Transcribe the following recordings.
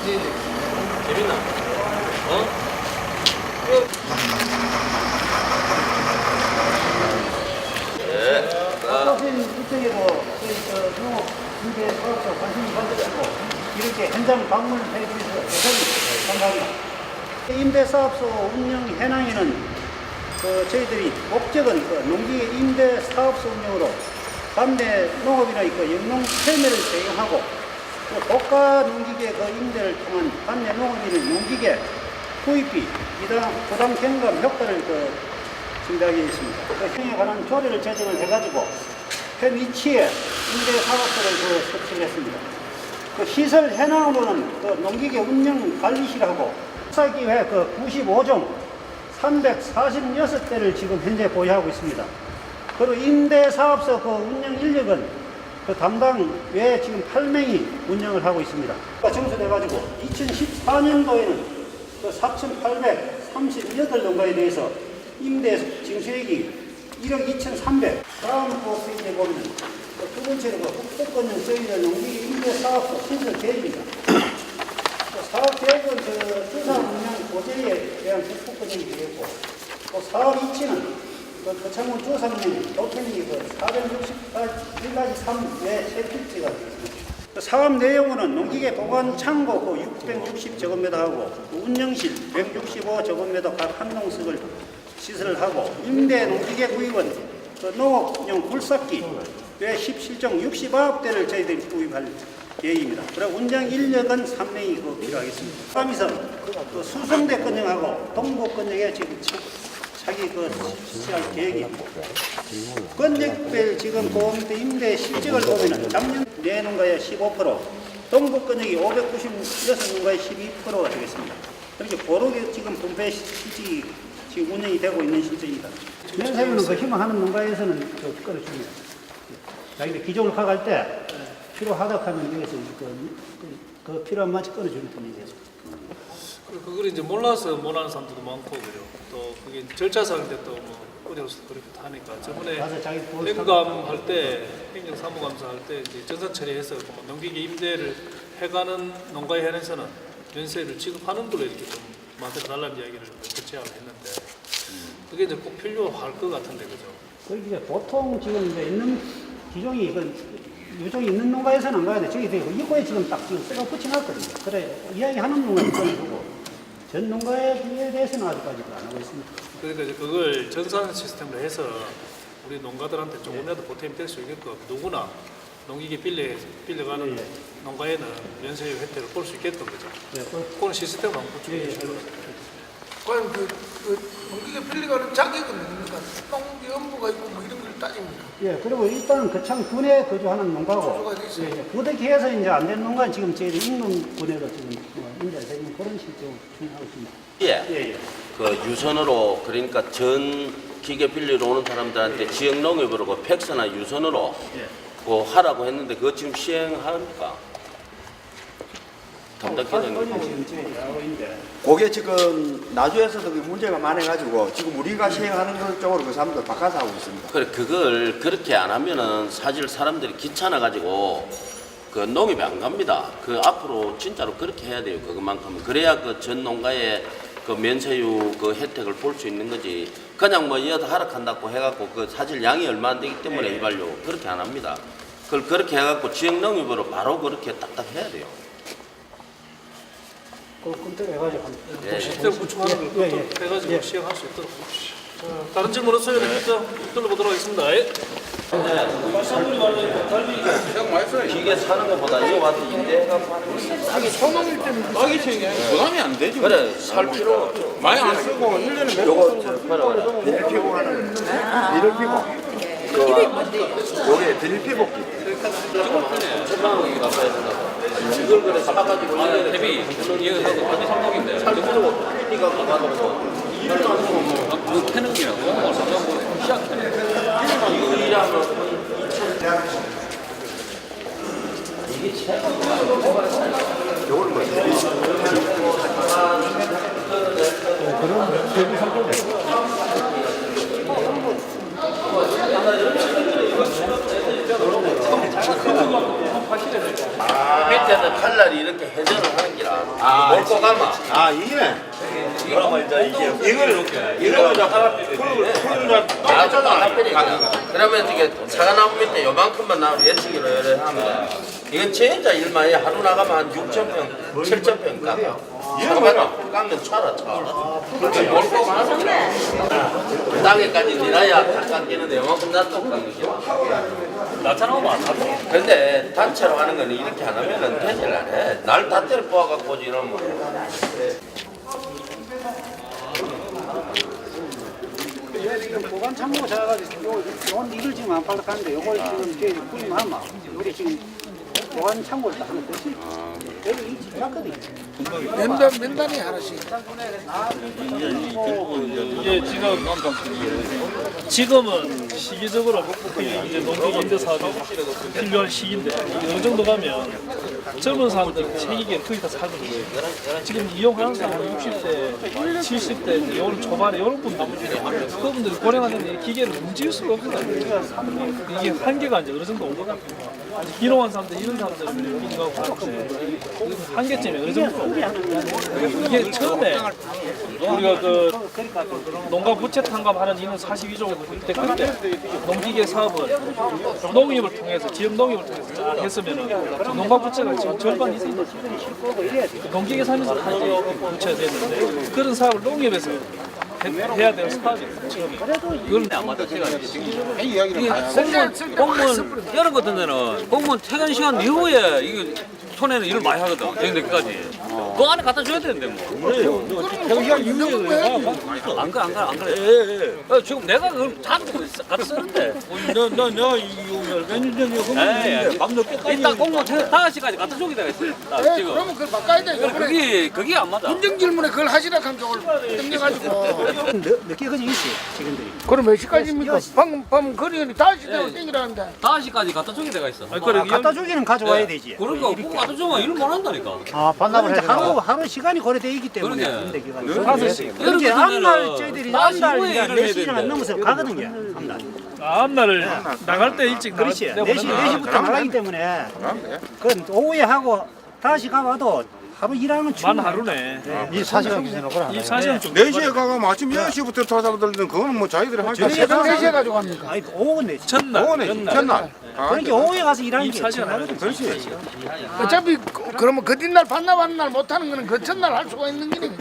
재밌나? 어? 사실 이쪽에도 농업 인재 사업자 관심이 가지고 이렇게 현장 방문을 해주셔서 대단히 감사합니다. 임대사업소 운영 현황에는 저희들이 목적은 농기계 임대사업소 운영으로 밤내 농업이나 영농 헬매를 제공하고 고가 농기계 임대를 통한 밤내 농업인의 농기계 구입비, 부담 경감 효과를 증대하게 있습니다. 형에 관한 조례를 제정을 해가지고 현 위치에 임대사업소를 설치를 했습니다. 시설 현황으로는 농기계 운영 관리실하고 수사기회 95종 346대를 지금 현재 보유하고 있습니다. 그리고 임대사업소 운영 인력은 담당 외에 지금 8명이 운영을 하고 있습니다. 정수돼가지고 2014년도에는 4,838농가에 대해서 임대 징수액이 1억 2,300. 다음 페이지에 보면 두 번째로 국토권역 저희들 농기계 임대사업소 신설 계획입니다. 사업 계획은 주사 운영 고제에 대한 국토권역이 되겠고, 또 사업 위치는 거창문 주사 운영 도평이 461가지 3 외 세필지가 되겠습니다. 사업 내용은 농기계 보관 창고 660제곱미터하고 운영실 165제곱미터 각 한 농석을 시설을 하고, 임대 농기계 구입은 농업용 굴삭기 외 17종 69대를 저희들이 구입할 계획입니다. 그리고 운영 인력은 3명이 필요하겠습니다. 삼위선 수성대 건영하고 동부 건영에 지금 자기 시할 계획이 있고, 건역별 지금 보험대 임대 실적을 보면은 작년 내농가의 15%, 동부 건역이 596농가의 12%가 되겠습니다. 그렇게 고르게 지금 분배 실적이 지금 운영이 되고 있는 실정입니다. 면사유는 희망하는 농가에서는 끌어줍니다. 자기들 기종을 파갈 때 필요하다 하면 여기서 필요한 만큼 끌어주는 편이죠. 그걸 이제 몰라서 못하는 사람들도 많고 그래요. 또 그게 절차상인데 또뭐 어려워서 그렇게 하니까 저번에 행감할 때 행정사무감사 할 때 이제 전산 처리해서 농기계 임대를 해가는 농가에 한해서는 면세를 지급하는 걸로 이렇게 좀 만들어 달라는 이야기를 제안을 했는데 그게 이제 꼭 필요할 것 같은데 그죠? 그 이제 보통 지금 이제 있는 기종이 유종이 있는 농가에서는 안 가야 돼. 저기 이거에 지금 딱 지금 쇠가 붙여놨거든요. 그래 이야기하는 농가는 끊어주고 전 농가에 대해서는 아직까지도 안 하고 있습니다. 그러니까 이제 그걸 전산 시스템으로 해서 우리 농가들한테 조금이라도 보탬이 될 수 있게끔 누구나 농기계 빌려가는 농가에는 면세 혜택을 볼 수 있게끔 거죠. 네, 그거는 시스템을 한번 구축해 주시면 과연 농기계 빌려가는 자격은 뭡니까? 농기 업무가 있고 뭐 이런 걸 따집니다. 예, 그리고 일단은 거창 군에 거주하는 농가고, 그렇게 해서 이제 안 되는 농가는 지금 저희들 인근 군에도 지금 인재되는 그런 실정을 진행하고 있습니다. 예. 그 유선으로 그러니까 전 기계 빌리러 오는 사람들한테 지역 농협으로 팩스나 유선으로 하라고 했는데 그거 지금 시행합니까? 담당 기능이 지금 저희들이 하고 있는데. 그게 지금 나주에서도 문제가 많아가지고 지금 우리가 시행하는 것 쪽으로 그 사람들 바꿔서 하고 있습니다. 그래 그걸 그렇게 안 하면은 사실 사람들이 귀찮아 가지고 그 농협에 안 갑니다. 그 앞으로 진짜로 그렇게 해야 돼요. 그것만큼은 그래야 그 전 농가의 그 면세유 그 혜택을 볼 수 있는 거지. 그냥 뭐 이어서 하락한다고 해갖고 그 사실 양이 얼마 안 되기 때문에 휘발유 그렇게 안 합니다. 그걸 그렇게 해갖고 지역 농협으로 바로 그렇게 딱딱 해야 돼요. 검토해가지고 시스템 구축하는 걸 해가지고 시행할 수 있도록. 다른 질문 없어요? 들어보도록 하겠습니다. 기계 사는 것보다 이거 와서 임대해갖고 하는 게 아니 소농일 때는 싸게 시행해 부담이 안 되죠. 그래 살 필요 없죠. 많이 안 쓰고 1년에 몇 요거 번 쓰고 봐라 드릴피고 하는 드릴피고 요게 드릴피복기 천만 원이 가까이 된다고. 이걸 그래 사가지고 대비 이해하고 완전 성공인데. 피가 가가지고 일을 안 하면 뭐 캐는 게라고 뭐 시작 캐는 이거 일하면 이게 최고. 요거는 뭐 혜택 때는 칼날이 이렇게 회전을 하는 기라. 몰고 가마. 아 이게 그러면 이제 이걸 이걸 그러면 이게 사과나무 밑에 요만큼만 나오면 예측으로 이래 하면 이건 진짜 일만에 하루 나가면 한 6,000평, 7,000평 깎아. 사과나무 깎는 차라 차. 그렇게 몰고 가는 거야. 땅에까지 니나야 다 깎이는데 요만큼 놔두고 깎는 거야. 나타나고 안 하고. 근데 단체로 하는 거는 이렇게 안 하면은 되질 안 해. 날 다때를 뽑아갖고 오지 이러면. 지금 보관 창고가 작아가지고 요건 이걸 지금 안 팔락하는데 요걸 지금 저희 구입하면 우리 지금 보관 창고를 딱 하나 됐어요. 여기 이 작거든요. 면단이 하나씩. 이게 지금은 시기적으로 이제 농기 임대 사업이 필요한 시기인데 어느 정도 가면 젊은 사람들 세기계를 거의 다 사거든요. 지금 이용하는 사람은 60대, 70대, 이제 요런 초반에 이런 분들 그분들이 고령화되는데 기계를 움직일 수가 없어요. 이게 한계가 이제 어느 정도 온 것 같아요. 아직 기농한 사람들 이런 사람들은 인가하고 하는데 한계점이 어느 정도 이게 처음에 우리가 그 농가 부채 탕감하는 인원 42조 때 그때 농기계 사업을 농협을 통해서 지역 농협을 통해서 쫙 했으면은 농가 부채가 지금 절반 이상 농기계 사면서 하지 부채가 됐는데 그런 사업을 농협에서 해야 될 사업이 처음에 그건 안 맞다 제가 공무원 이런 같은 데는 공무원 퇴근 시간 이후에 이게 손에는 일을 많이 하거든. 저녁까지. 그 안에 갖다 줘야 되는데 뭐. 안 그래. 지금 내가 그걸 다 갖다 쓰는데. 너너 이거 몇년 전에 밤늦게까지 일단 공무원 퇴근 5시까지 갖다 주게 되어 있어. 지금. 그러면 그걸 바꿔야 돼. 이번에 그게 안 맞아. 검증 질문에 그걸 하시라 하면 저걸 땡겨가지고. 늦게까지 있어요, 직원들이. 그럼 몇 시까지입니까? 방금 거리는 5시대로 땡기라는데. 5시까지 갖다 주게 되어 있어. 갖다 주기는 가져와야 되지. 그러니까 꼭 갖다 주면 일을 못 한다니까. 아, 반납을 해야 하루 시간이 거래되어 있기 때문에. 그러게. 기간이. 이런 이제 같은 앞날 데는 저희들이 45에 앞날 일을 4시간 넘어서 가거든요. 앞날. 앞날을 나갈 때 일찍 그렇지. 나가- 4시부터 나가기 때문에 그건 오후에 하고 다시 가봐도 하루 일하는 만 하루네. 24시간 기준으로 24시간 좀 4시에 가면 아침 6시부터 타자들은 그거는 뭐 자기들이 할거 새벽 4시에 가지고 갑니까? 아니 오후 4시. 첫날 전날. 그러니까 오후에 가서 일하는 게 24시간 하거든. 그렇지. 어차피 그러면 그 뒷날 반납하는 날 못하는 거는 그 첫날 할 수가 있는 게니.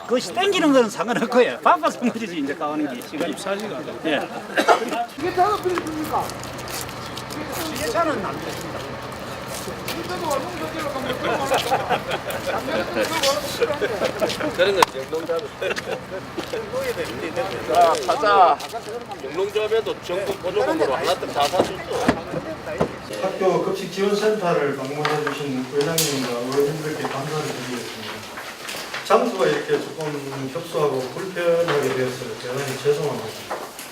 그것이 땡기는 거는 상관없고요. 바빠서 문제지 이제 가오는 게 시간이. 24시간. 예. 이게 다가 빌려줍니까? 차는 안 돼. 그런 건 영농조합. 자, 타자. 영농조합에도 정부 보조금으로 하나씩 다 사줬어. 학교 급식지원센터를 방문해 주신 회장님과 의원님들께 감사를 드리겠습니다. 장소가 이렇게 조금 협소하고 불편하게 되어서 대단히 죄송합니다.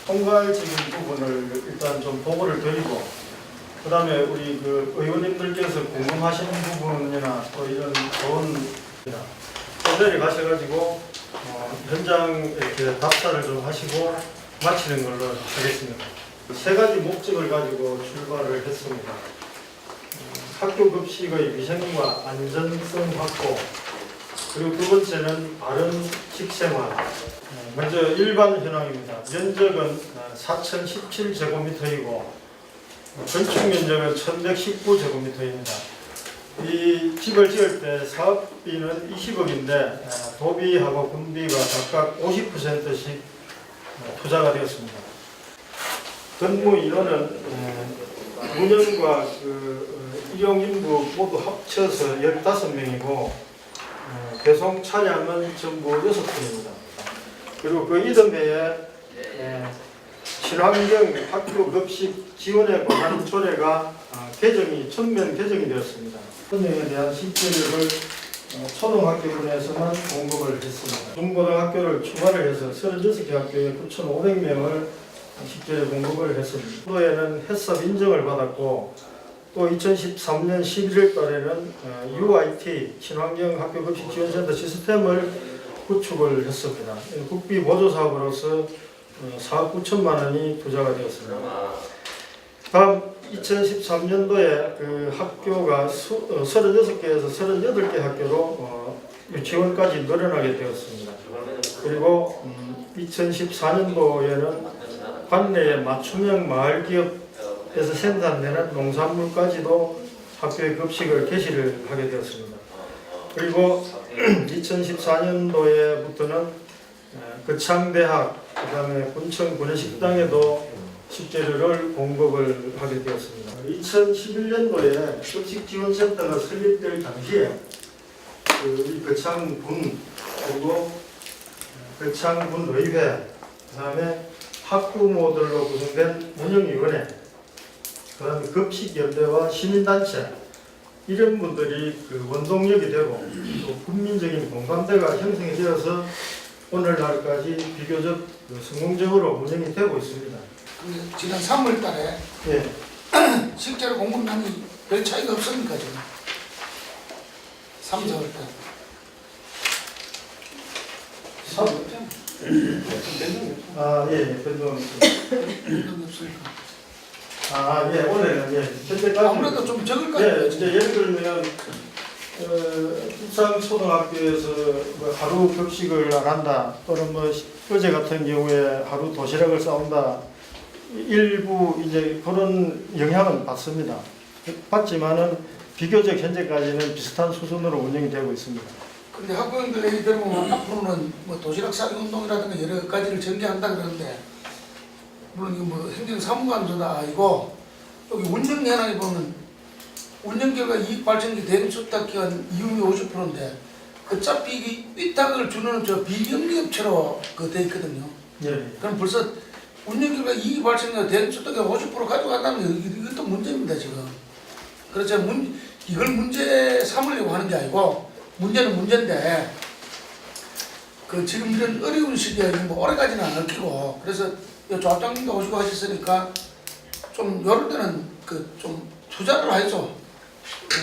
총괄적인 부분을 일단 좀 보고를 드리고 그 다음에 우리 그 의원님들께서 궁금하시는 부분이나 또 이런 좋은 호텔에 가셔가지고 현장 이렇게 답사를 좀 하시고 마치는 걸로 하겠습니다. 세 가지 목적을 가지고 출발을 했습니다. 학교 급식의 위생과 안전성 확보, 그리고 두 번째는 바른 식생활. 먼저 일반 현황입니다. 면적은 4,017제곱미터이고 건축 면적은 1,119제곱미터입니다. 이 집을 지을 때 사업비는 20억인데 도비하고 군비가 각각 50%씩 투자가 되었습니다. 근무 인원은 운영과 일용 인부 모두 합쳐서 15명이고 배송 차량은 전부 6대입니다. 그리고 그 이듬해에 친환경 학교 급식 지원에 관한 조례가 전면 개정이 되었습니다. 현행에 대한 식재료를 초등학교분에서만 공급을 했습니다. 중고등학교를 추가를 해서 36개 학교에 9,500명을 식재료 공급을 했습니다. 또에는 햇섭 인정을 받았고 또 2013년 11월 달에는 UIT 친환경 학교 급식 지원센터 시스템을 구축을 했습니다. 국비 보조 사업으로서 4억 9천만 원이 투자가 되었습니다. 다음 2013년도에 그 학교가 36개에서 38개 학교로 유치원까지 늘어나게 되었습니다. 그리고 2014년도에는 관내의 맞춤형 마을기업에서 생산되는 농산물까지도 학교에 급식을 개시를 하게 되었습니다. 그리고 2014년도에부터는 거창대학, 그 다음에 군청 구내식당에도 식재료를 공급을 하게 되었습니다. 2011년도에 급식지원센터가 설립될 당시에 이 거창군, 그리고 거창군 의회, 그 다음에 학부모들로 구성된 운영위원회, 그 다음에 급식연대와 시민단체, 이런 분들이 그 원동력이 되고 또 국민적인 공감대가 형성이 되어서 오늘날까지 비교적 성공적으로 운영이 되고 있습니다. 근데 지난 3월 달에 예. 실제로 공급량이 별 차이가 없습니까 지금? 3, 4월 달. 예, 변동. 변동이 없으니까. 예, 오늘은 예, 현재까지. 아무래도 좀 적을 거 예, 아니에요? 이제 예를 들면 일상 초등학교에서 뭐 하루 급식을 안 한다, 또는 뭐 어제 같은 경우에 하루 도시락을 싸온다, 일부 이제 그런 영향은 받습니다. 받지만은 비교적 현재까지는 비슷한 수준으로 운영이 되고 있습니다. 근데 학부형들 얘기 들어보면 앞으로는 뭐 도시락 싸기 운동이라든가 여러 가지를 전개한다 그러는데, 물론 이거 뭐 행정사무관조다 아니고 여기 운영 현황에 보면 운영 결과 이익 발생기 대응 수탁 기간 이윤이 50%인데 어차피 이 위탁을 주는 저 비경리업체로 돼 있거든요. 예. 그럼 벌써 운영 결과 이익 발생과 대응 수탁이 50% 가져간다면 이것도 문제입니다 지금. 그래서 이걸 문제 삼으려고 하는 게 아니고, 문제는 문제인데 그 지금 이런 어려운 시기에 뭐 오래가지는 않을 끼고, 그래서 조합장님도 오시고 하셨으니까 좀 요럴 때는 그 좀 투자를 하죠.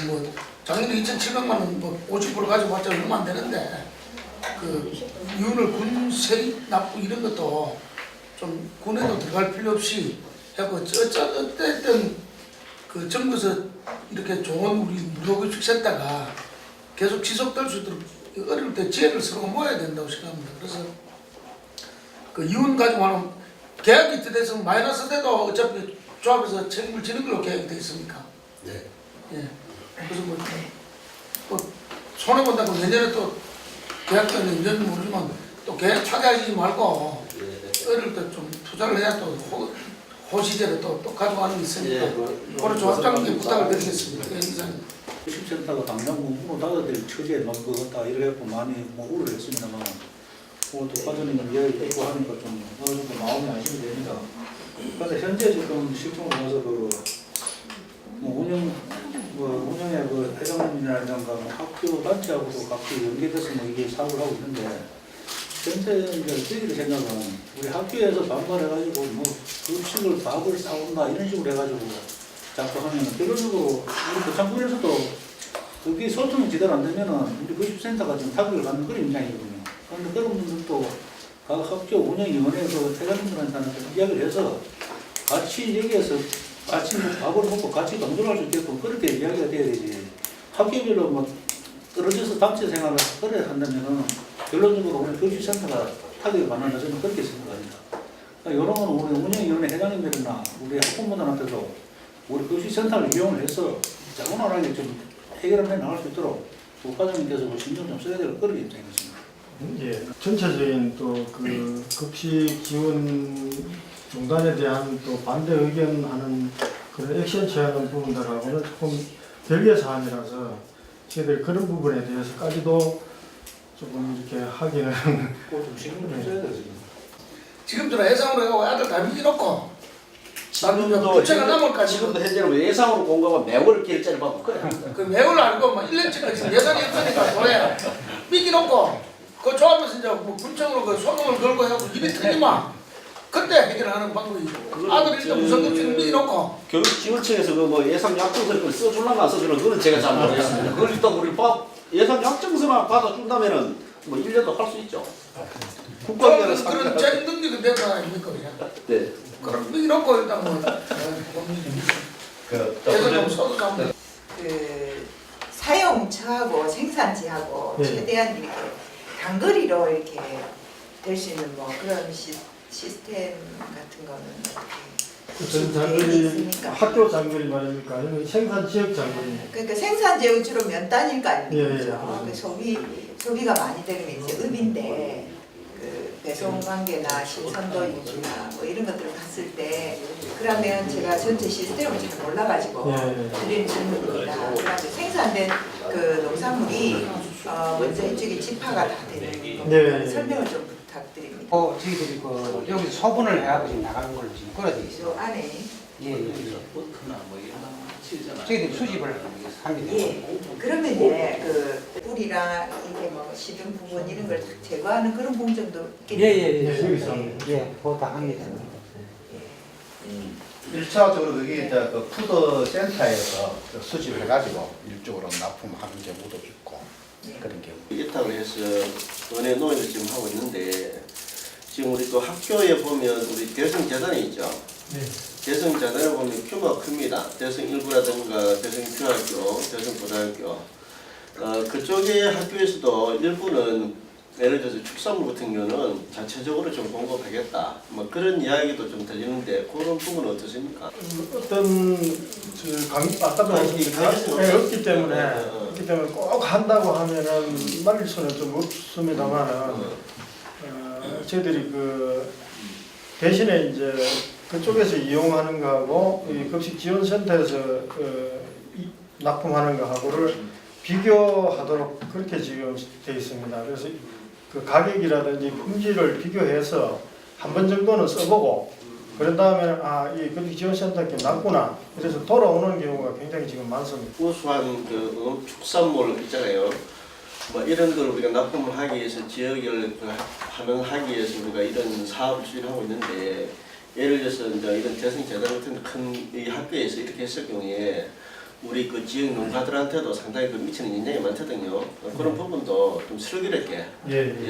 뭐 작년에 2,700만 원 뭐 50% 가져봤자 얼마 안 되는데, 그 이윤을 군 세입 납부 이런 것도 좀 군에도 들어갈 필요 없이 하고, 어쨌든 그 정부에서 이렇게 좋은 우리 무료급식센터가 계속 지속될 수 있도록 어려울 때 지혜를 서로 모아야 된다고 생각합니다. 그래서 그 이윤 가지고 하는 계약이 돼서 마이너스 돼도 어차피 조합에서 책임을 지는 걸로 계약이 돼 있습니까? 네. 예. 그래서 또 손해 본다고 내년에 또 계약권이 있는지 모르지만 또 계약 파기하지 말고 어릴 때 좀 투자를 해야 또 호시제를 또 가져가는 게 있으니까 오늘 조합장님께 부탁을 드리겠습니다. 이사님. 급식센터가 당장 문으로 닫아될 처지에 놓은 것 같다 이래갖고 많이 뭐 우려를 했습니다만, 오늘 또 과장님 이야기 듣고 하니까 좀 어느 정도 마음이 안심이 됩니다. 그런데 현재 지금 실종을 해서 운영의 그 회장님이라든가 뭐 학교 단체하고도 각기 연계돼서 뭐 이게 사업을 하고 있는데, 현재 이제 저희들 생각은 우리 학교에서 반발해가지고 뭐 급식을 밥을 싸온다 이런 식으로 해가지고 자꾸 하면 결론적으로 우리 거창군에서도 그게 소통이 제대로 안 되면은 우리 급식센터가 지금 타격을 받는 그런 입장이거든요. 그런데 그런 분들도 각 학교 운영위원회에서 회장님들한테는 이야기를 해서 같이 여기에서 같이 뭐 밥을 먹고 같이 동조할 수 있게끔 그렇게 이야기가 돼야 되지. 학교별로 뭐 떨어져서 단체 생활을 그래 한다면은 결론적으로 우리 급식센터가 타격을 받는다 저는 그렇게 생각합니다. 그러니까 이런 건 우리 운영위원회 회장님들이나 우리 학부모들한테도 우리 급식센터를 이용을 해서 자원활하게 좀 해결해 나갈 수 있도록 국가장님께서 신경 좀 써야 될 그런 입장이었습니다. 예, 전체적인 또 그 급식 지원 중단에 대한 또 반대 의견하는 그런 액션 취하는 부분들하고는 조금 별개 사안이라서 저희들 그런 부분에 대해서까지도 조금 이렇게 하기는 좀 신경 좀 써야 되지. 지금처럼 예상으로 해가지고 아들 다 밀어놓고 지금도 지금도 현재는 예상으로 공급은 매월 결제를 받고 그래. 그 매월 알고 뭐 1년치까지 예산이 없으니까 돈에 삐기놓고 그 조합에서 이제 뭐 군청으로 그 소송을 걸고 해갖고 입이 터지마 그때 해결하는 방법이 아들 일단 무상급식을 삐기놓고 교육지원청에서 그 뭐 예산 약정서를 써줄라나 안 써줄라 그건 제가 잘 모르겠습니다. 그걸 일단 우리 예산 약정서만 받아준다면은 뭐 1년도 할 수 있죠. 국가기관은 그런 책임 능력이 되는 거 아닙니까 그냥. 네. 그럼 삐기놓고 일단 뭐 대선 서도 잡는 그 사용처하고 생산지하고 네. 최대한 이렇게 단거리로 이렇게 될 수 있는 뭐 그런 시스템 같은 거는 어떤 어떻게 장거리, 있습니까? 학교 장거리 말입니까? 아니면 생산 지역 장거리? 그러니까 생산 지역은 주로 면 단위일 거 아닙니까? 예, 예, 그죠? 그렇죠. 그 소비가 많이 되는 게 이제 읍인데 그 배송 관계나 신선도 유지나 뭐 이런 것들을 봤을 때 그러면 제가 전체 시스템을 잘 몰라가지고 예, 예. 드리는 질문입니다. 그다음에 생산된 그 농산물이 먼저 이쪽에 집화가 다 되는 네. 설명을 좀 부탁드립니다. 저희들이 그 여기 소분을 해가지고 지금 나가는 걸로 지금 끌어져 이 있어요. 안에 예. 저희들이 수집을 합니다. 예. 그러면 이제 그 뿌리랑 이게 뭐 시든 부분 이런 걸 다 제거하는 그런 공정도 있겠네요. 예, 여기서. 예, 그거 다 합니다. 1차적으로 그게 이제 그 푸드 센터에서 수집을 해가지고 일적으로 납품하는 경우도 있고 그런 경우. 이탁을 해서 은혜 노예를 지금 하고 있는데 지금 우리 또 학교에 보면 우리 대성재단이 있죠. 네. 대성재단에 보면 규모가 큽니다. 대성일부라든가 대성중학교, 대성고등학교 그쪽의 학교에서도 일부는 예를 들어서 축산물 같은 경우는 자체적으로 좀 공급하겠다 뭐 그런 이야기도 좀 들리는데 그런 부분은 어떠십니까? 어떤 아까도 말씀드렸지만 없기 때문에 꼭 한다고 하면은 말릴 수는 좀 없습니다만은 저희들이 그 대신에 이제 그쪽에서 이용하는 거하고 이 급식지원센터에서 납품하는 거하고를 비교하도록 그렇게 지금 되어 있습니다. 그래서 그 가격이라든지 품질을 비교해서 한 번 정도는 써보고 그런 다음에 이 급식지원센터에 낫구나 그래서 돌아오는 경우가 굉장히 지금 많습니다. 우수한 그 축산물 있잖아요. 뭐 이런 걸 우리가 납품을 하기 위해서 지역을 하기 위해서 우리가 이런 사업을 수행하고 있는데 예를 들어서 이제 이런 대성재단 같은 큰 이 학교에서 이렇게 했을 경우에 우리 그 지역 농가들한테도 상당히 그 미치는 영향이 많거든요. 그런 부분도 좀 슬기롭게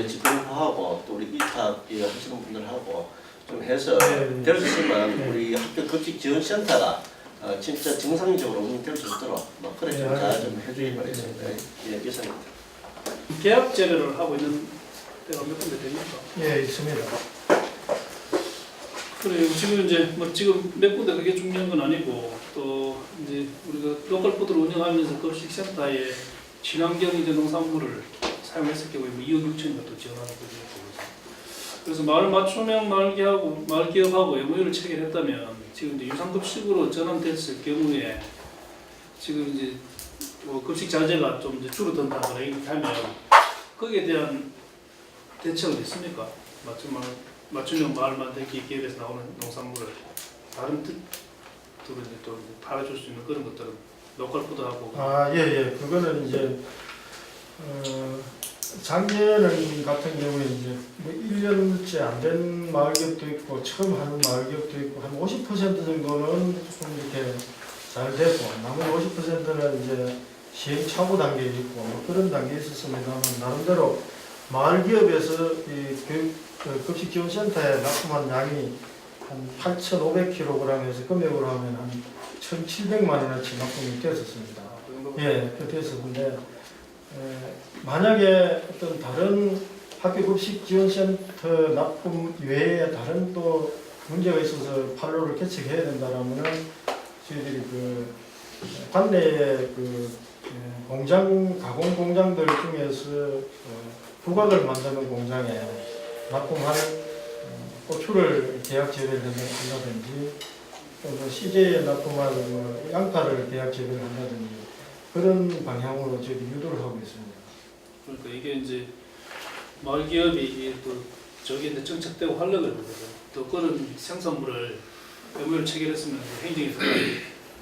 집행하고 또 우리 위탁 하시는 분들하고 좀 해서 될 수 있으면 우리 학교 급식지원센터가 진짜 정상적으로 운영될 수 있도록 뭐 그렇게 좀 해주길 바라겠습니다. 예, 이상입니다. 계약 재배를 하고 있는 데가 몇 군데 됩니까? 예, 있습니다. 그래요. 지금 이제 뭐 지금 몇 군데 그게 중요한 건 아니고 또 이제 우리가 로컬 푸드를 운영하면서 급식센터에 친환경 이제 농산물을 사용했을 경우에 뭐 2억 6천인가 또 지원하는 거죠. 그래서 마을 맞춤형 마을 기업하고 MOU를 체결했다면 지금 이제 유상급식으로 전환됐을 경우에 지금 이제 뭐 급식 자재가 좀 이제 줄어든다거나 이렇게 하면 거기에 대한 대책은 있습니까? 맞춤형 마을 만들기 기업에서 나오는 농산물을 다른 뜻으로 이제 또 팔아줄 수 있는 그런 것들은 로컬 푸드하고 예. 그거는 이제 작년 같은 경우에 이제 뭐 1년째 안 된 마을 기업도 있고 처음 하는 마을 기업도 있고 한 50% 정도는 좀 이렇게 잘 되고 나머지 50%는 이제 시행착오 단계에 있고 뭐 그런 단계에 있었습니다만 나름대로 마을 기업에서 이 급식지원센터에 납품한 양이 한 8,500kg에서 금액으로 하면 한 1,700만 원어치 납품이 됐었습니다. 예, 그렇게 됐었는데 만약에 어떤 다른 학교급식지원센터 납품 외에 다른 또 문제가 있어서 판로를 개척해야 된다라면은 저희들이 그 관내의 그 가공 공장들 중에서 부각을 만드는 공장에 납품할 고추를 계약 재배를 한다든지 또 CJ에 납품할 양파를 계약 재배를 한다든지 그런 방향으로 저희 유도를 하고 있습니다. 그러니까 이게 이제 마을 기업이 또 저기 이제 정착되고 활력을 보거든. 또 그런 생산물을 MOU를 체결했으면 행정에서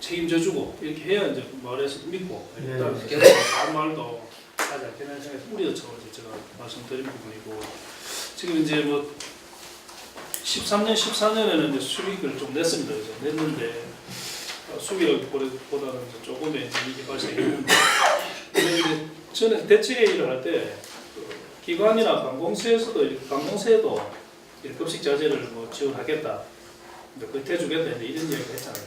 책임져주고 이렇게 해야 이제 마을에서 믿고 일단 계속 다른 마을도 하지 않겠냐는 생각에서 우려처럼 제가 말씀드린 부분이고 지금 이제 뭐 13년, 14년에는 이제 수익을 좀 냈습니다. 그래서 냈는데 수익보다는 조금의 이익이 발생했는데 근데 이제 저는 대책회의를 할 때 기관이나 관공서에도 이렇게 급식 자재를 뭐 지원하겠다, 그 대주겠다 이런 이야기를 했잖아요.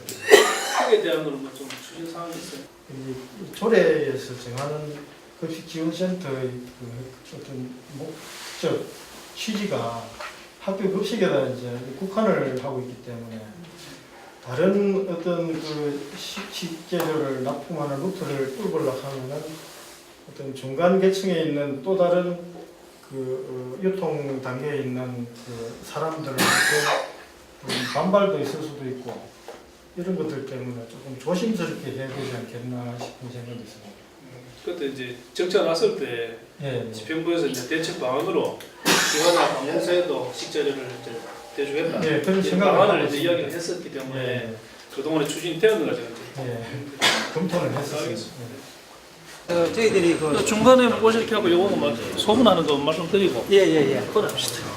급식에 대한 거는 뭐 좀 추진 사항이 있어요. 이 조례에서 정하는 급식 지원센터의 그 어떤 목적 취지가 학교 급식에다 이제 국한을 하고 있기 때문에 다른 어떤 그 식재료를 납품하는 루트를 뚫으려고 하면은 어떤 중간 계층에 있는 또 다른 그 유통 단계에 있는 그 사람들한테 반발도 있을 수도 있고 이런 것들 때문에 조금 조심스럽게 해야 되지 않겠나 싶은 생각이 있습니다. 그때 이제 정치가 났을 때 예, 집행부에서 이제 대책 방안으로 기관이나 방공사에도 식재료를 이제 대주겠다. 예, 그런 이제 생각을 방안을 하고 이제 있습니다. 이야기를 했었기 때문에 예, 그동안에 추진이 되었는가 제가 이제 예, 검토는 했었습니다. 알겠습니다. 저희들이 그 중간에 뭐 이렇게 하고 요거 소분하는 거 말씀드리고 예예예. 그럽시다.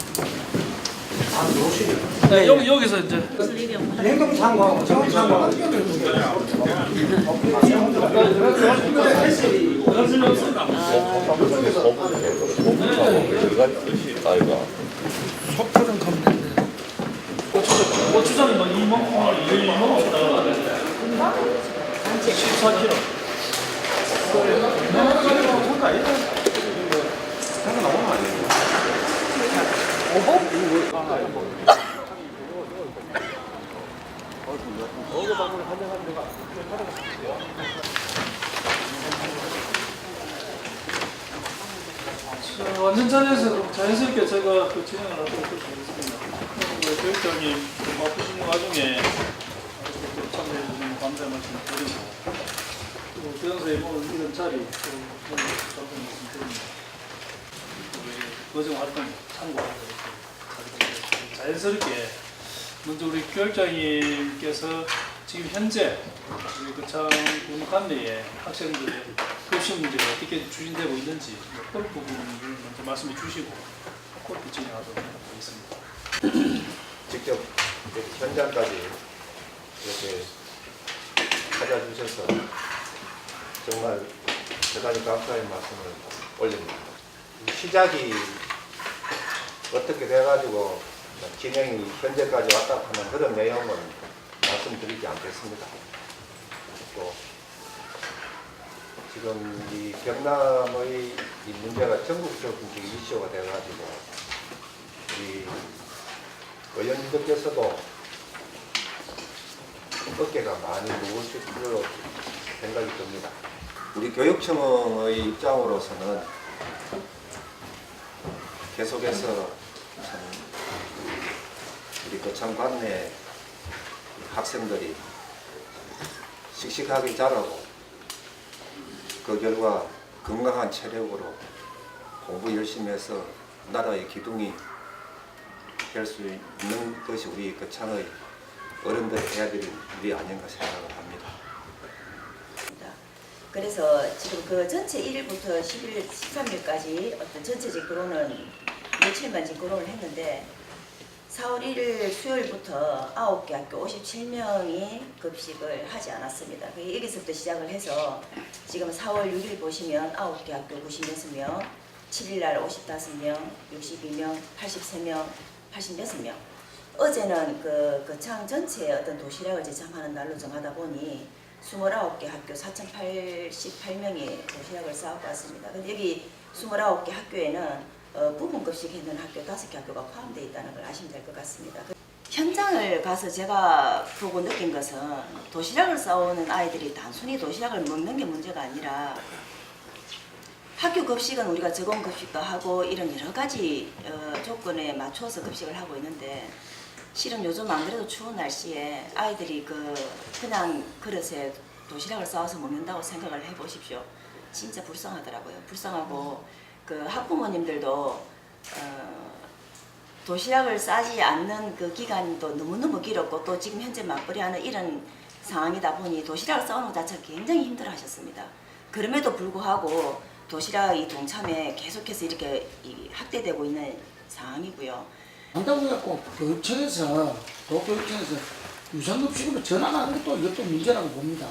아, 노시네. 네, 여기서 이제 냉동 창고, 저온 창고. 속도는 가면 되는데. 고추장이 막 2만 14kg. 완전 자연스럽게 제가 그 진행을 하도록 하겠습니다. 교육장님 바쁘신 와중에 참여해 주신 감사 말씀드리고 또 교장선생님 오늘 이런 자리 또 감사 말씀드립니다. 우리 거정 활동 참고하고 이렇게 자연스럽게 먼저 우리 교육장님께서 지금 현재 우리 거창군 관내에 학생들의 급식 문제가 어떻게 추진되고 있는지 그런 부분을 먼저 말씀해 주시고 그렇게 진행하도록 하겠습니다. 직접 이렇게 현장까지 이렇게 찾아주셔서 정말 대단히 감사의 말씀을 올립니다. 시작이 어떻게 돼가지고 진행이 현재까지 왔다 하는 그런 내용은 말씀드리지 않겠습니다. 또 지금 이 경남의 이 문제가 전국적인 이슈가 돼가지고 우리 의원님들께서도 어깨가 많이 무거우실 거로 생각이 듭니다. 우리 교육청의 입장으로서는 계속해서 참 우리 거창 관내 학생들이 씩씩하게 자라고 그 결과 건강한 체력으로 공부 열심히 해서 나라의 기둥이 될 수 있는 것이 우리 거창의 어른들 해야 될 일이 아닌가 생각을 합니다. 그래서 지금 그 전체 1일부터 10일, 13일까지 어떤 전체적 거론은 며칠만 지금 거론을 했는데 4월 1일 수요일부터 9개 학교 57명이 급식을 하지 않았습니다. 여기서부터 시작을 해서 지금 4월 6일 보시면 9개 학교 96명, 7일날 55명, 62명, 83명, 86명. 어제는 그 거창 전체의 어떤 도시락을 제참하는 날로 정하다 보니 29개 학교 4,088명이 도시락을 싸고 왔습니다. 근데 여기 29개 학교에는 부분급식 했는 학교 5개 학교가 포함되어 있다는 걸 아시면 될 것 같습니다. 현장을 가서 제가 보고 느낀 것은 도시락을 싸오는 아이들이 단순히 도시락을 먹는 게 문제가 아니라 학교 급식은 우리가 적응 급식도 하고 이런 여러 가지 조건에 맞춰서 급식을 하고 있는데 실은 요즘 안 그래도 추운 날씨에 아이들이 그냥 그릇에 도시락을 싸와서 먹는다고 생각을 해보십시오. 진짜 불쌍하더라고요. 불쌍하고 그 학부모님들도 도시락을 싸지 않는 그 기간도 너무너무 길었고 또 지금 현재 맞벌이하는 이런 상황이다 보니 도시락을 싸우는 것 자체가 굉장히 힘들어하셨습니다. 그럼에도 불구하고 도시락이 동참에 계속해서 이렇게 확대되고 있는 상황이고요. 한다고 해갖고 교육청에서 도교육청에서 유상급식으로 전환하는 것도 이것도 문제라고 봅니다.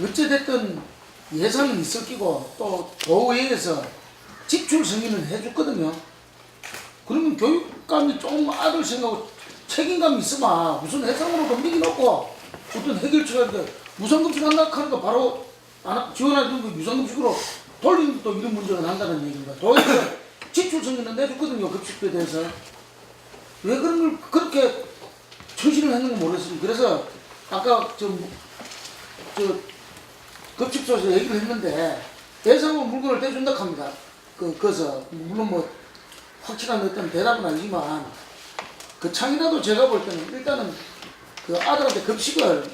어찌됐든 예산은 있을 끼고 또 도의회에서 지출 승인을 해줬거든요. 그러면 교육감이 좀 아들 생각하고 책임감이 있으면 무슨 해상으로 덤비기 놓고 어떤 해결책을 하는데 무상급식 한다 하는 거 바로 지원해주는 거 유상급식으로 돌리는 또 이런 문제가 난다는 얘기입니다. 도에서 지출성인은 내줬거든요. 급식비에 대해서. 왜 그런 걸 그렇게 처신을 했는 건 모르겠습니다. 그래서 아까 저 급식소에서 얘기를 했는데 예상은 물건을 떼준다 합니다. 그래서 물론 뭐 확실한 어떤 대답은 아니지만 그 창이라도 제가 볼 때는 일단은 그 아들한테 급식을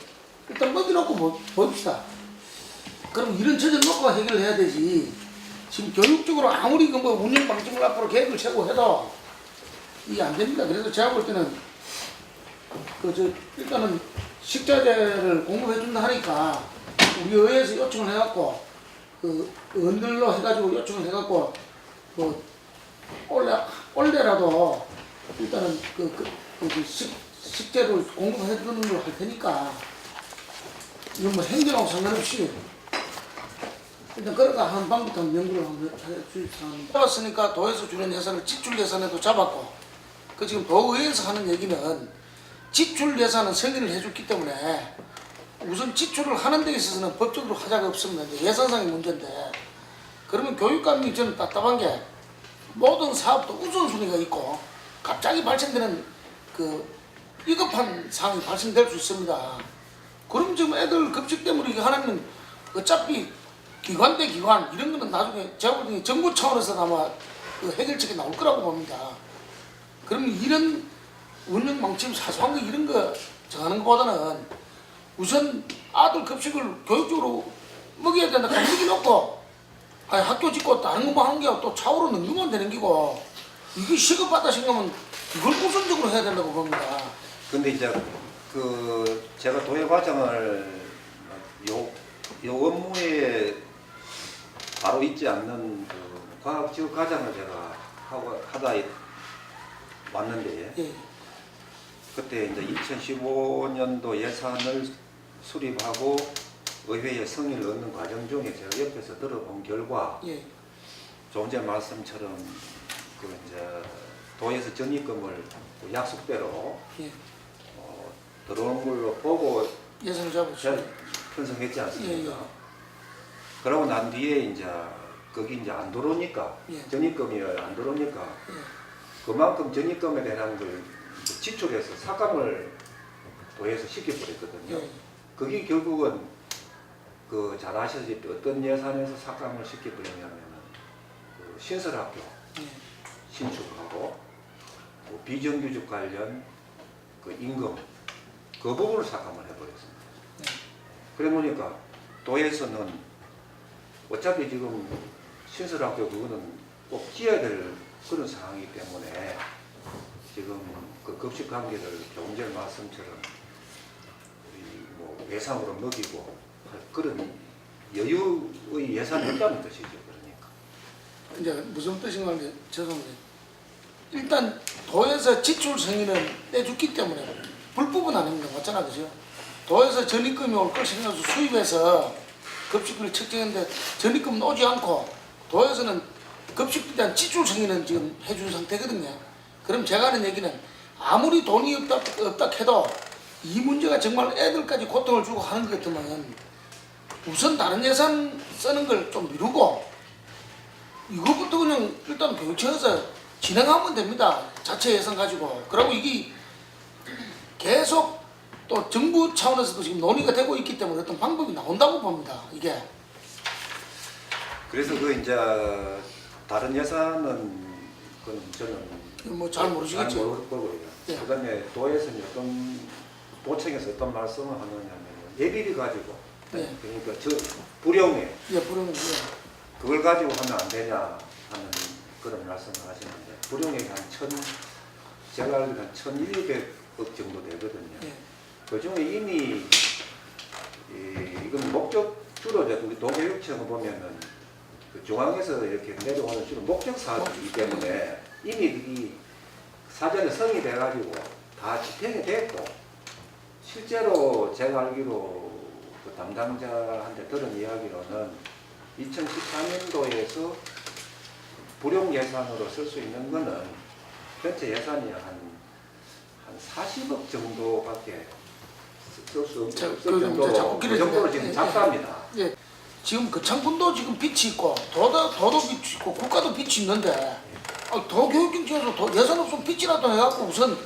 일단 먹여놓고 봅시다. 그럼 이런 처지를 놓고 해결을 해야 되지. 지금 교육적으로 아무리 그 뭐 운영 방침을 앞으로 계획을 세고 해도 이게 안 됩니다. 그래서 제가 볼 때는 일단은 식자재를 공급해 준다 하니까 우리 의회에서 요청을 해갖고 은들로 해가지고 요청을 해갖고 올해라도 일단은 식재를 공급해 주는 걸 할 테니까 이건 뭐 행정하고 상관없이 일단 그러다 한 방부터 연구를 한번 해주십사. 잡았으니까 도에서 주는 예산을 지출 예산에도 잡았고 지금 도의회에서 하는 얘기는 지출 예산은 승인을 해줬기 때문에 우선 지출을 하는 데 있어서는 법적으로 하자가 없습니다. 이제 예산상의 문제인데 그러면 교육감이 저는 답답한 게 모든 사업도 우선순위가 있고 갑자기 발생되는 위급한 상황이 발생될 수 있습니다. 그럼 지금 애들 급식 때문에 이게 하나는 어차피 기관 대 기관 이런 거는 나중에 제가 볼 때 정부 차원에서 아마 해결책이 나올 거라고 봅니다. 그러면 이런 운영 방침 사소한 거 이런 거 정하는 것보다는 우선 아들 급식을 교육적으로 먹여야 된다. 먹여놓고 학교 짓고 다른 거만 하는 게 또 차후로 넘기면 되는 기고 이게 시급하다 생각하면 이걸 우선적으로 해야 된다고 봅니다. 근데 이제 제가 도예 과정을 요 업무에 바로 있지 않는 과학지구 과정을 제가 하다 왔는데 예. 그때 이제 2015년도 예산을 수립하고 의회에 승인을 얻는 과정 중에 제가 옆에서 들어본 결과 예. 조금 전에 말씀처럼 이제 도에서 적립금을 약속대로 예. 들어오는 걸로 보고 예산을 잡으시죠. 편성했지 않습니까? 예, 예. 그러고 난 뒤에 이제 거기 이제 안 들어오니까 예. 적립금이 안 들어오니까 예. 그만큼 적립금에 대한 걸 지출해서 삭감을 도에서 시켜버렸거든요. 예. 그게 결국은 잘 아시다시피 어떤 예산에서 삭감을 시켜버리냐면은 신설학교 예. 신축하고 비정규직 관련 임금 그 부분을 삭감을 해버렸습니다. 그래 보니까 도에서는 어차피 지금 신설학교 그거는 꼭 지어야 될 그런 상황이기 때문에 지금 급식 관계를 조금 전에 말씀처럼 예산으로 먹이고 그런 여유의 예산이 없다는 뜻이죠. 그러니까 이제 무슨 뜻인가 하는데 죄송합니다. 일단 도에서 지출 승인은 떼줬기 때문에 불법은 아닙니다. 맞잖아, 그죠? 도에서 전입금이 올 걸 생각해서 수입해서 급식비를 책정했는데 전입금은 오지 않고 도에서는 급식비에 대한 지출 승인은 지금 해준 상태거든요. 그럼 제가 하는 얘기는 아무리 돈이 없다 해도 이 문제가 정말 애들까지 고통을 주고 하는 것 같으면 우선 다른 예산 쓰는 걸 좀 미루고 이것부터 그냥 일단 교육청에서 진행하면 됩니다. 자체 예산 가지고. 그리고 이게 계속 또 정부 차원에서도 지금 논의가 되고 있기 때문에 어떤 방법이 나온다고 봅니다. 이게. 그래서 이제 다른 예산은 저는 뭐 잘 모르시겠죠. 잘 모르고요. 예. 그다음에 도에서는 도청에서 어떤 말씀을 하느냐면 예비비 가지고 예. 그러니까 불용에 불용. 그걸 가지고 하면 안 되냐 하는 그런 말씀을 하시는데 불용액이 제가 알기로 한 1,200억 정도 되거든요. 예. 그 중에 이미 이건 목적주로 우리 도교육청을 보면은 중앙에서 이렇게 내려오는 주로 목적 사업이기 때문에 이미 이 사전에 성이 돼가지고 다 집행이 됐고 실제로 제가 알기로 담당자한테 들은 이야기로는 2014년도에서 불용 예산으로 쓸 수 있는 거는 전체 예산이 한 40억 정도밖에 쓸수 자, 없을 그 정도로 자꾸 그 정도로 지금 예, 작다합니다. 예. 지금 그 창군도 지금 빛이 있고 도도 빛이 있고 국가도 빛이 있는데 도교육청에서 예산 없으면 빛이라도 해갖고 우선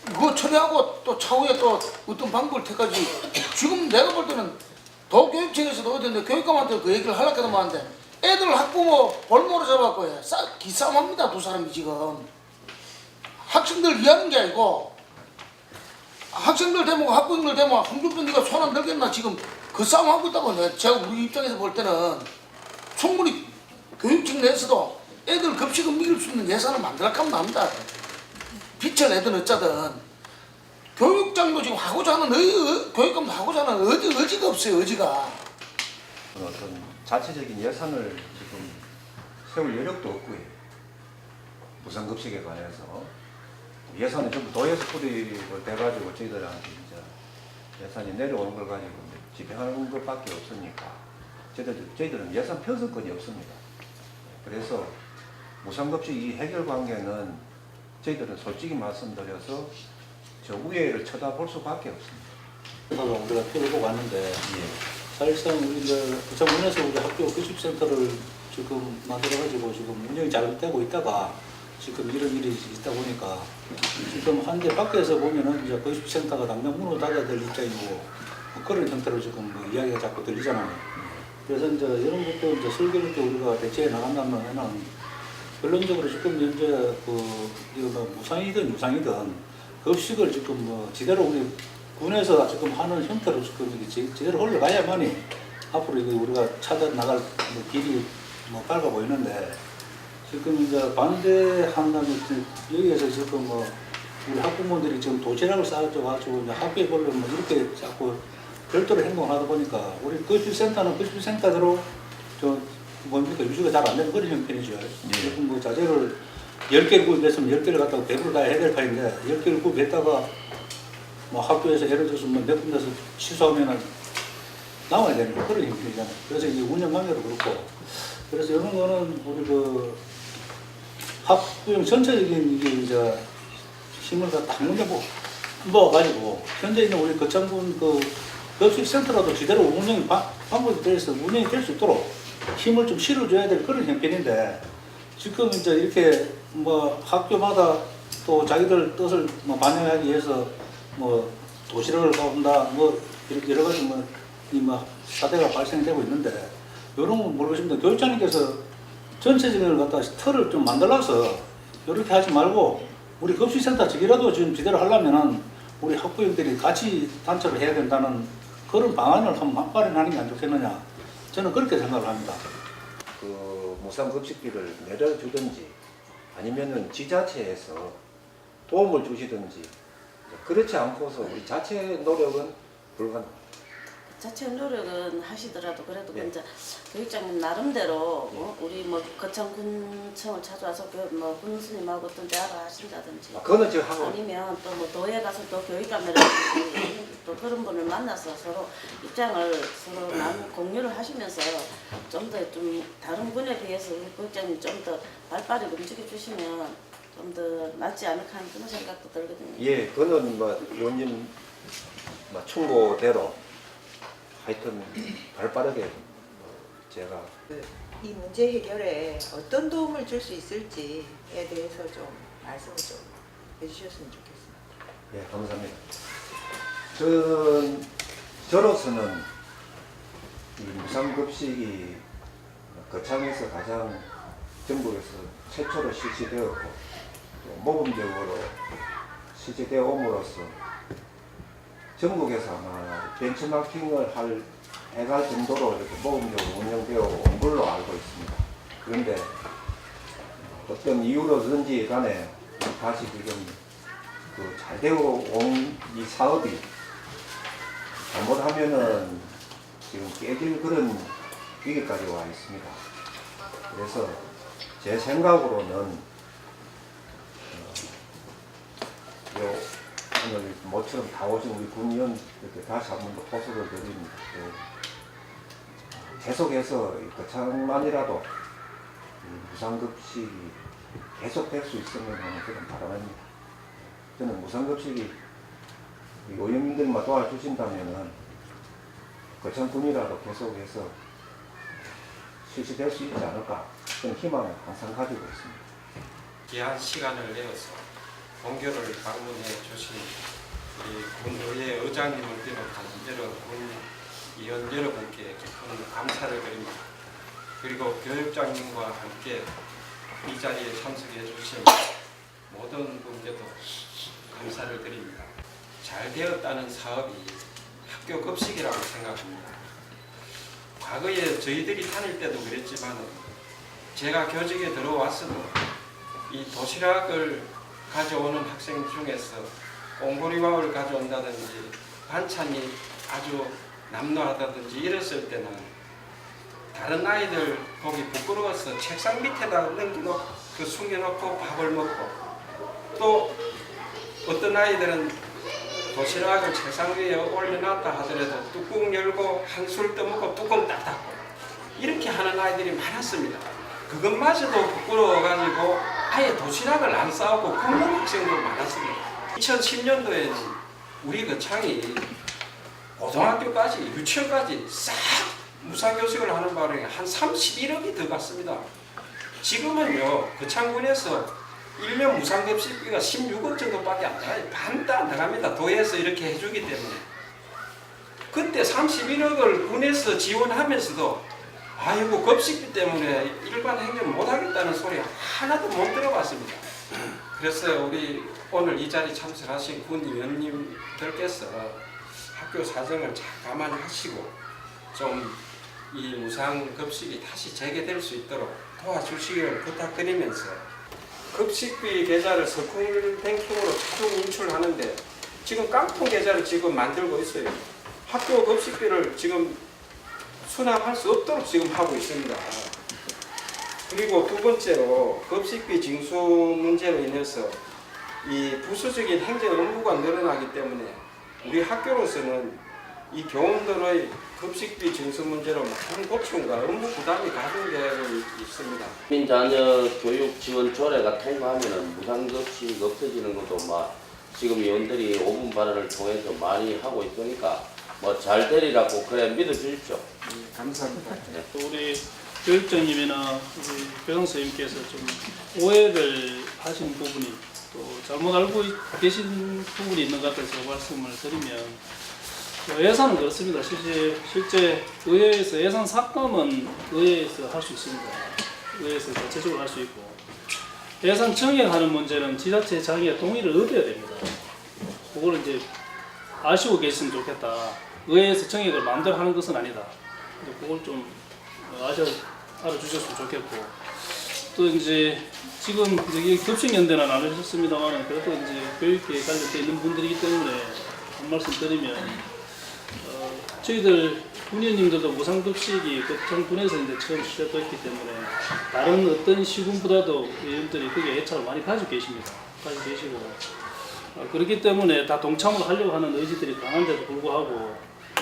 그거 처리하고 또 차후에 또 어떤 방법을 택하지. 지금 내가 볼 때는 도교육청에서도 어딘데 교육감한테 그 얘기를 하려고 해도 하는데 애들 학부모 볼모로 잡았고 기싸움합니다. 두 사람이 지금 학생들 이해하는 게 아니고 학생들 대모 학부형들 대모 홍준표 네가 손 안 들겠나 지금 그 싸움 하고 있다고. 제가 우리 입장에서 볼 때는 충분히 교육청 내에서도 애들 급식을 먹일 수 있는 예산을 만들어야 합니다. 빛을 내든 어쩌든 교육장도 지금 하고자 하는 교육감도 하고자 하는 의지가 없어요. 의지가. 어떤 자체적인 예산을 지금 세울 여력도 없고요. 무상급식에 관해서 예산이 전부 도에서 투입을 돼가지고 저희들한테 이제 예산이 내려오는 걸 가지고 집행하는 것밖에 없으니까 저희들은 예산 편성권이 없습니다. 그래서 무상급식 이 해결 관계는 저희들은 솔직히 말씀드려서 저 우회를 쳐다볼 수밖에 없습니다. 우리가 표를 보고 왔는데 사실상 우리 부천군에서 우리 학교 급식센터를 지금 만들어가지고 지금 운영이 잘 되고 있다가 지금 이런 일이 있다 보니까 지금 한데 밖에서 보면은 이제 급식센터가 당장 문을 닫아야 될 입장이고 뭐 그런 형태로 지금 뭐 이야기가 자꾸 들리잖아요. 그래서 이제 이런 것도 이제 설계를 또 우리가 대체해 나간다면은 결론적으로 지금 현재 이거 뭐 무상이든 유상이든 급식을 지금 뭐 지대로 우리 군에서 지금 하는 형태로 지금 이게 제대로 흘러가야만이 앞으로 이거 우리가 찾아 나갈 뭐 길이 뭐 밝아 보이는데 지금 이제 반대한다면 여기에서 지금 뭐 우리 학부모들이 지금 도시락을 싸가지고 이제 학교에 보려면 뭐 이렇게 자꾸 별도로 행동하다 보니까 우리 급식센터는 급식센터대로 뭡니까 유지가 잘 안 되는 그런 형편이죠. 지금 뭐 자재를 10개를 구입했으면 10개를 갖다가 배부를 다 해야 될 판인데 10개를 구입했다가 뭐 학교에서 예를 들어서 뭐 몇 군데서 취소하면은 나와야 되는 그런 형편이잖아요. 그래서 이게 운영 관계도 그렇고 그래서 이런 거는 우리 그 학부형 전체적인 이게 이제 힘을 갖다 한 군데 모아가지고 현재 있는 우리 거창군 그 급식센터라도 제대로 운영이 방법이 돼서 운영이 될 수 있도록 힘을 좀 실어줘야 될 그런 형편인데 지금 이제 이렇게 뭐 학교마다 또 자기들 뜻을 뭐 반영하기 위해서 뭐 도시락을 가온다 뭐 이렇게 여러 가지 뭐 사태가 발생되고 있는데 이런 건 모르겠습니다. 교육장님께서 전체적인 걸 갖다 틀을 좀 만들어서 이렇게 하지 말고 우리 급식센터 저기라도 지금 제대로 하려면은 우리 학부형들이 같이 단체로 해야 된다는 그런 방안을 한번 마련하는 게 안 좋겠느냐 저는 그렇게 생각을 합니다. 그 무상급식비를 내려주든지 아니면은 지자체에서 도움을 주시든지 그렇지 않고서 우리 자체 노력은 불가능합니다. 자체 노력은 하시더라도 그래도 예. 이제 교육장님 나름대로 우리 뭐 거창군청을 찾아와서 뭐 군수님하고 어떤 대화를 하신다든지 그거는 지금 하고 아니면 또 뭐 도에 가서 또 교육감이라든지 또 그런 분을 만나서 서로 입장을 서로 공유를 하시면서 좀 더 좀 다른 군에 비해서 우리 교육장님 좀 더 발빠르게 움직여 주시면 좀 더 낫지 않을까 하는 그런 생각도 들거든요. 예, 그거는 뭐 의원님 뭐 충고대로 하여튼 발빠르게 제가 이 문제 해결에 어떤 도움을 줄 수 있을지에 대해서 좀 말씀을 좀 해주셨으면 좋겠습니다. 예, 감사합니다. 저로서는 이 무상급식이 거창에서 가장 전국에서 최초로 실시되었고 또 모범적으로 실시되어 옴으로써 전국에서 아마 벤치마킹을 해갈 정도로 이렇게 모범적으로 운영되어 온 걸로 알고 있습니다. 그런데 어떤 이유로든지 간에 다시 지금 그 잘 되어 온 이 사업이 잘못하면은 지금 깨질 그런 위기까지 와 있습니다. 그래서 제 생각으로는 오늘 모처럼 다 오신 우리 군의원 이렇게 다시 한 번 더 호소를 드립니다. 계속해서 거창만이라도 무상급식이 계속될 수 있으면 하는 그런 바람입니다. 저는 무상급식이 의원님들만 도와주신다면은 거창군이라도 계속해서 실시될 수 있지 않을까 그런 희망을 항상 가지고 있습니다. 귀한 시간을 내어서 본교를 방문해 주신 우리 군의회 의장님을 비롯한 여러 군의원 여러분께 깊은 감사를 드립니다. 그리고 교육장님과 함께 이 자리에 참석해 주신 모든 분께도 감사를 드립니다. 잘 되었다는 사업이 학교 급식이라고 생각합니다. 과거에 저희들이 다닐 때도 그랬지만 제가 교직에 들어왔어도 이 도시락을 가져오는 학생 중에서 옹보리밥을 가져온다든지 반찬이 아주 남루하다든지 이랬을 때는 다른 아이들 보기 부끄러워서 책상 밑에다 넘기고 숨겨놓고 밥을 먹고 또 어떤 아이들은 도시락을 책상 위에 올려놨다 하더라도 뚜껑 열고 한술 떠먹고 뚜껑 딱 닫고 이렇게 하는 아이들이 많았습니다. 그것마저도 부끄러워가지고 아예 도시락을 안 싸우고 굶는 학생도 많았습니다. 2010년도에는 우리 거창이 고등학교까지 유치원까지 싹 무상교육을 하는 바람에 한 31억이 더 갔습니다. 지금은요 거창군에서 1년 무상급식비가 16억 정도밖에 안 나가요. 반도 안 나갑니다. 도에서 이렇게 해주기 때문에. 그때 31억을 군에서 지원하면서도 아이고 급식비 때문에 일반 행정 못하겠다는 소리 하나도 못 들어봤습니다. 그래서 우리 오늘 이 자리 참석하신 군 의원님들께서 학교 사정을 잘 감안하시고 좀 이 무상급식이 다시 재개될 수 있도록 도와주시기를 부탁드리면서 급식비 계좌를 서쿨뱅킹으로 자동 인출하는데 지금 깡통 계좌를 지금 만들고 있어요. 학교 급식비를 지금 수납할 수 없도록 지금 하고 있습니다. 그리고 두 번째로 급식비 징수 문제로 인해서 이 부수적인 행정 업무가 늘어나기 때문에 우리 학교로서는 이 교원들의 급식비 징수 문제로 많은 고충과 업무 부담이 가중되고 있습니다. 국민자녀 교육 지원 조례가 통과하면은 무상급식 없어지는 것도 막 지금 의원들이 5분 발언을 통해서 많이 하고 있으니까 뭐 잘 되리라고 그래 믿어주십시오. 감사합니다. 네. 우리 교육장님이나 우리 교장 선생님께서 좀 오해를 하신 부분이 또 잘못 알고 계신 부분이 있는 것 같아서 말씀을 드리면 예산은 그렇습니다. 실제 의회에서 예산 삭감은 의회에서 할 수 있습니다. 의회에서 자체적으로 할 수 있고 예산 정액하는 문제는 지자체장의 동의를 얻어야 됩니다. 그거를 이제 아시고 계시면 좋겠다. 의회에서 정액을 마음대로 하는 것은 아니다. 그걸 좀 알아주셨으면 좋겠고 또 이제 지금 이제 급식연대는 안 하셨습니다만 그래도 이제 교육계에 관련되어 있는 분들이기 때문에 한 말씀 드리면 저희들 군의원님들도 무상급식이 거창군에서 이제 처음 시작됐기 때문에 다른 어떤 시군보다도 의원들이 거기에 애착을 많이 가지고 계십니다. 가지고 계시고 그렇기 때문에 다 동참을 하려고 하는 의지들이 강한데도 불구하고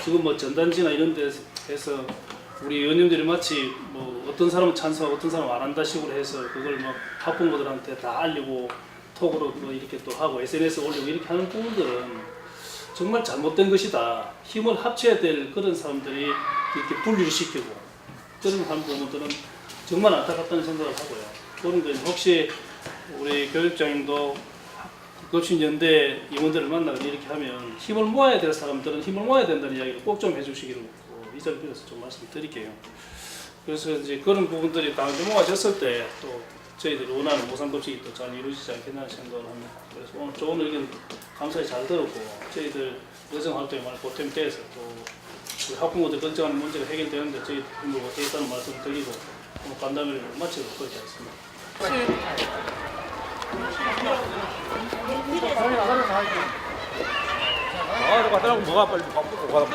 지금 뭐 전단지나 이런 데서 우리 의원님들이 마치 뭐 어떤 사람은 찬성하고 어떤 사람은 안 한다 식으로 해서 그걸 뭐 학부모들한테 다 알리고 톡으로 뭐 이렇게 또 하고 SNS 올리고 이렇게 하는 부분들은 정말 잘못된 것이다. 힘을 합쳐야 될 그런 사람들이 이렇게 분리를 시키고 그런 한 부분들은 정말 안타깝다는 생각을 하고요. 그런 건 혹시 우리 교육장님도 급식연대 임원들을 만나서 이렇게 하면 힘을 모아야 될 사람들은 힘을 모아야 된다는 이야기를 꼭 좀 해주시기를 이 자리를 빌어서 좀 말씀드릴게요. 그래서 이제 그런 부분들이 다 모아졌을 때 또 저희들이 원하는 무상급식이 또 잘 이루어지지 않겠나 생각을 합니다. 그래서 오늘 좋은 의견 감사히 잘 들었고 저희들 의정활동에 많이 보탬이 돼서 또 우리 학부모들 걱정하는 문제가 해결되는데 저희 힘을 보태겠다는 말씀을 드리고 오늘 간담회를 마치도록 하겠습니다. 뭐가 빨리 바쁘고 가다